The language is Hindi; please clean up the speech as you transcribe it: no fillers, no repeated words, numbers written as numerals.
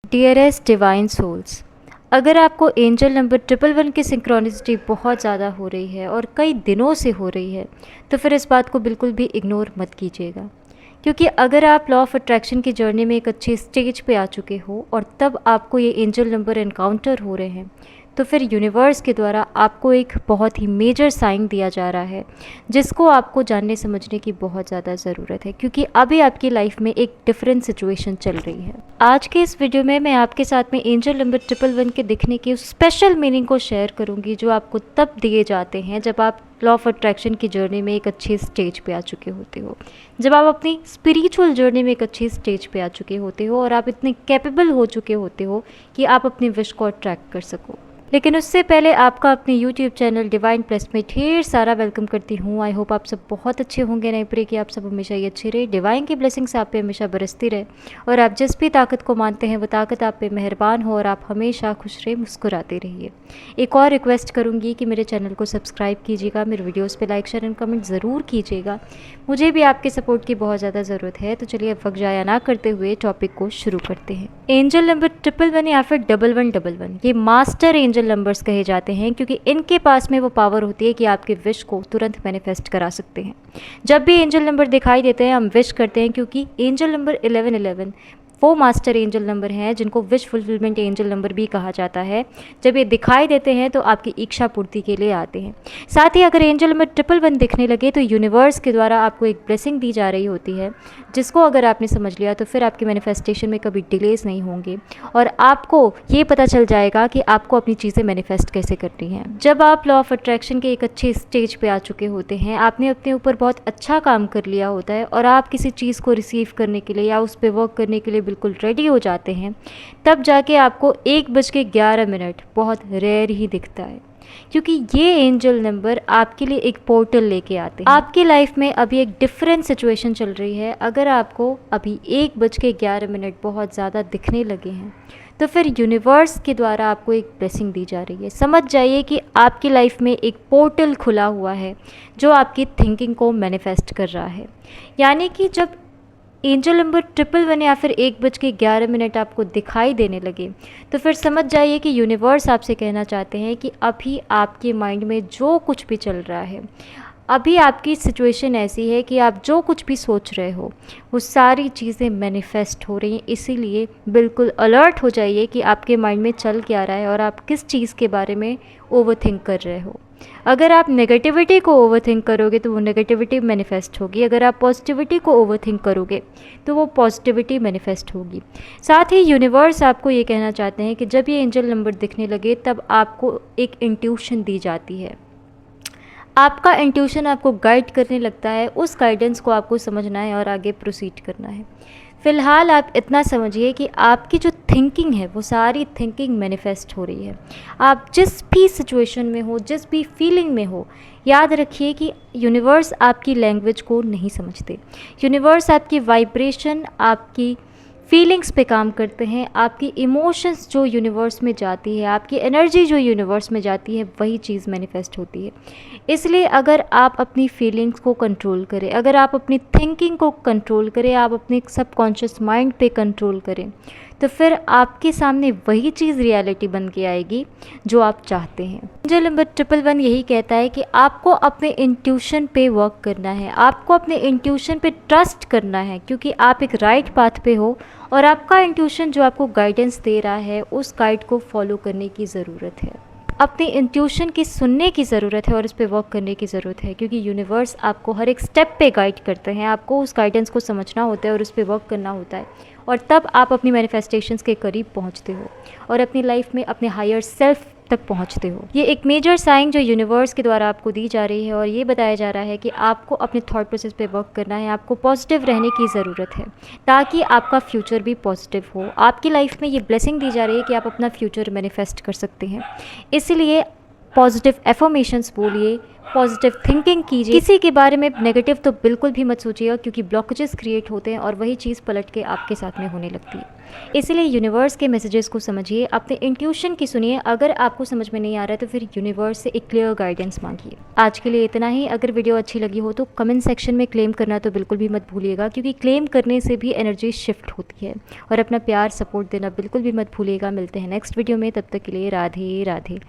डियरेस्ट डिवाइन सोल्स, अगर आपको एंजल नंबर 111 की सिंक्रोनिसिटी बहुत ज़्यादा हो रही है और कई दिनों से हो रही है, तो फिर इस बात को बिल्कुल भी इग्नोर मत कीजिएगा। क्योंकि अगर आप लॉ ऑफ अट्रैक्शन की जर्नी में एक अच्छी स्टेज पे आ चुके हो और तब आपको ये एंजल नंबर एनकाउंटर हो रहे हैं, तो फिर यूनिवर्स के द्वारा आपको एक बहुत ही मेजर साइन दिया जा रहा है, जिसको आपको जानने समझने की बहुत ज़्यादा ज़रूरत है। क्योंकि अभी आपकी लाइफ में एक डिफरेंट सिचुएशन चल रही है। आज के इस वीडियो में मैं आपके साथ में एंजल नंबर 111 के दिखने की उस स्पेशल मीनिंग को शेयर करूंगी, जो आपको तब दिए जाते हैं जब आप लॉ ऑफ अट्रैक्शन की जर्नी में एक अच्छी स्टेज पे आ चुके होते हो, जब आप अपनी स्पिरिचुअल जर्नी में एक अच्छी स्टेज पे आ चुके होते हो और आप इतने कैपेबल हो चुके होते हो कि आप अपनी विश को अट्रैक्ट कर सको। लेकिन उससे पहले आपका अपने YouTube चैनल डिवाइन प्लस में ढेर सारा वेलकम करती हूँ। आई होप आप सब बहुत अच्छे होंगे। नहीं प्रे कि आप सब हमेशा ही अच्छे रहे, डिवाइन की ब्लेसिंग्स आप पे हमेशा बरसती रहे और आप जिस भी ताकत को मानते हैं वो ताकत आप पे मेहरबान हो और आप हमेशा खुश रहे, मुस्कुराते रहिए। एक और रिक्वेस्ट करूँगी कि मेरे चैनल को सब्सक्राइब कीजिएगा, मेरे वीडियोज़ पर लाइक शेयर एंड कमेंट ज़रूर कीजिएगा। मुझे भी आपके सपोर्ट की बहुत ज़्यादा ज़रूरत है। तो चलिए अब वक्त ज़ाया ना करते हुए टॉपिक को शुरू करते हैं। एंजल नंबर 111 या फिर 1111 ये मास्टर एंजल नंबर्स कहे जाते हैं, क्योंकि इनके पास में वो पावर होती है कि आपके विश को तुरंत मैनिफेस्ट करा सकते हैं। जब भी एंजल नंबर दिखाई देते हैं हम विश करते हैं, क्योंकि एंजल नंबर 1111 वो मास्टर एंजल नंबर हैं जिनको विश फुलफिलमेंट एंजल नंबर भी कहा जाता है। जब ये दिखाई देते हैं तो आपकी इच्छा पूर्ति के लिए आते हैं। साथ ही अगर एंजल नंबर 111 दिखने लगे तो यूनिवर्स के द्वारा आपको एक ब्लेसिंग दी जा रही होती है, जिसको अगर आपने समझ लिया तो फिर आपके मैनिफेस्टेशन में कभी डिलेज नहीं होंगे और आपको ये पता चल जाएगा कि आपको अपनी चीज़ें मैनिफेस्ट कैसे करनी है। जब आप लॉ ऑफ अट्रैक्शन के एक अच्छे स्टेज पे आ चुके होते हैं, आपने अपने ऊपर बहुत अच्छा काम कर लिया होता है और आप किसी चीज़ को रिसीव करने के लिए या उस पर वर्क करने के लिए बिल्कुल रेडी हो जाते हैं, तब जाके आपको 1:11 बहुत रेयर ही दिखता है। क्योंकि ये एंजल नंबर आपके लिए एक पोर्टल लेके आते हैं। आपकी लाइफ में अभी एक डिफरेंट सिचुएशन चल रही है। अगर आपको अभी 1:11 बहुत ज़्यादा दिखने लगे हैं, तो फिर यूनिवर्स के द्वारा आपको एक ब्लेसिंग दी जा रही है। समझ जाइए कि आपकी लाइफ में एक पोर्टल खुला हुआ है जो आपकी थिंकिंग को मैनिफेस्ट कर रहा है। यानी कि जब एंजल नंबर 111 या फिर 1:11 आपको दिखाई देने लगे, तो फिर समझ जाइए कि यूनिवर्स आपसे कहना चाहते हैं कि अभी आपके माइंड में जो कुछ भी चल रहा है, अभी आपकी सिचुएशन ऐसी है कि आप जो कुछ भी सोच रहे हो वो सारी चीज़ें मैनिफेस्ट हो रही हैं। इसीलिए बिल्कुल अलर्ट हो जाइए कि आपके माइंड में चल क्या रहा है और आप किस चीज़ के बारे में ओवरथिंक कर रहे हो। अगर आप नेगेटिविटी को ओवरथिंक करोगे तो वो नेगेटिविटी मैनिफेस्ट होगी। अगर आप पॉजिटिविटी को ओवरथिंक करोगे तो वो पॉजिटिविटी मैनिफेस्ट होगी। साथ ही यूनिवर्स आपको ये कहना चाहते हैं कि जब ये एंजल नंबर दिखने लगे तब आपको एक इंट्यूशन दी जाती है। आपका इंट्यूशन आपको गाइड करने लगता है, उस गाइडेंस को आपको समझना है और आगे प्रोसीड करना है। फ़िलहाल आप इतना समझिए कि आपकी जो थिंकिंग है वो सारी थिंकिंग मैनिफेस्ट हो रही है। आप जिस भी सिचुएशन में हो, जिस भी फीलिंग में हो, याद रखिए कि यूनिवर्स आपकी लैंग्वेज को नहीं समझते। यूनिवर्स आपकी वाइब्रेशन, आपकी फीलिंग्स पे काम करते हैं। आपकी इमोशंस जो यूनिवर्स में जाती है, आपकी एनर्जी जो यूनिवर्स में जाती है, वही चीज़ मैनिफेस्ट होती है। इसलिए अगर आप अपनी फीलिंग्स को कंट्रोल करें, अगर आप अपनी थिंकिंग को कंट्रोल करें, आप अपने सबकॉन्शियस माइंड पे कंट्रोल करें, तो फिर आपके सामने वही चीज़ रियलिटी बन के आएगी जो आप चाहते हैं। एंजल नंबर 111 यही कहता है कि आपको अपने इंट्यूशन पे वर्क करना है, आपको अपने इंट्यूशन पे ट्रस्ट करना है, क्योंकि आप एक राइट पाथ पे हो और आपका इंट्यूशन जो आपको गाइडेंस दे रहा है उस गाइड को फॉलो करने की ज़रूरत है। अपने इंट्यूशन की सुनने की ज़रूरत है और इस पे वर्क करने की ज़रूरत है, क्योंकि यूनिवर्स आपको हर एक स्टेप पे गाइड करते हैं। आपको उस गाइडेंस को समझना होता है और उस पे वर्क करना होता है, और तब आप अपनी मैनिफेस्टेशंस के करीब पहुंचते हो और अपनी लाइफ में अपने हायर सेल्फ तक पहुंचते हो। ये एक मेजर साइन जो यूनिवर्स के द्वारा आपको दी जा रही है और ये बताया जा रहा है कि आपको अपने थॉट प्रोसेस पे वर्क करना है, आपको पॉजिटिव रहने की ज़रूरत है ताकि आपका फ्यूचर भी पॉजिटिव हो। आपकी लाइफ में ये ब्लेसिंग दी जा रही है कि आप अपना फ्यूचर मैनिफेस्ट कर सकते हैं। इसलिए पॉजिटिव एफर्मेशंस बोलिए, पॉजिटिव थिंकिंग कीजिए। किसी के बारे में नेगेटिव तो बिल्कुल भी मत सोचिएगा, क्योंकि ब्लॉकेजेस क्रिएट होते हैं और वही चीज़ पलट के आपके साथ में होने लगती है। इसीलिए यूनिवर्स के मैसेजेस को समझिए, अपने इंट्यूशन की सुनिए। अगर आपको समझ में नहीं आ रहा है तो फिर यूनिवर्स से एक क्लियर गाइडेंस मांगिए। आज के लिए इतना ही। अगर वीडियो अच्छी लगी हो तो कमेंट सेक्शन में क्लेम करना तो बिल्कुल भी मत भूलिएगा, क्योंकि क्लेम करने से भी एनर्जी शिफ्ट होती है। और अपना प्यार सपोर्ट देना बिल्कुल भी मत भूलिएगा। मिलते हैं नेक्स्ट वीडियो में, तब तक के लिए राधे राधे।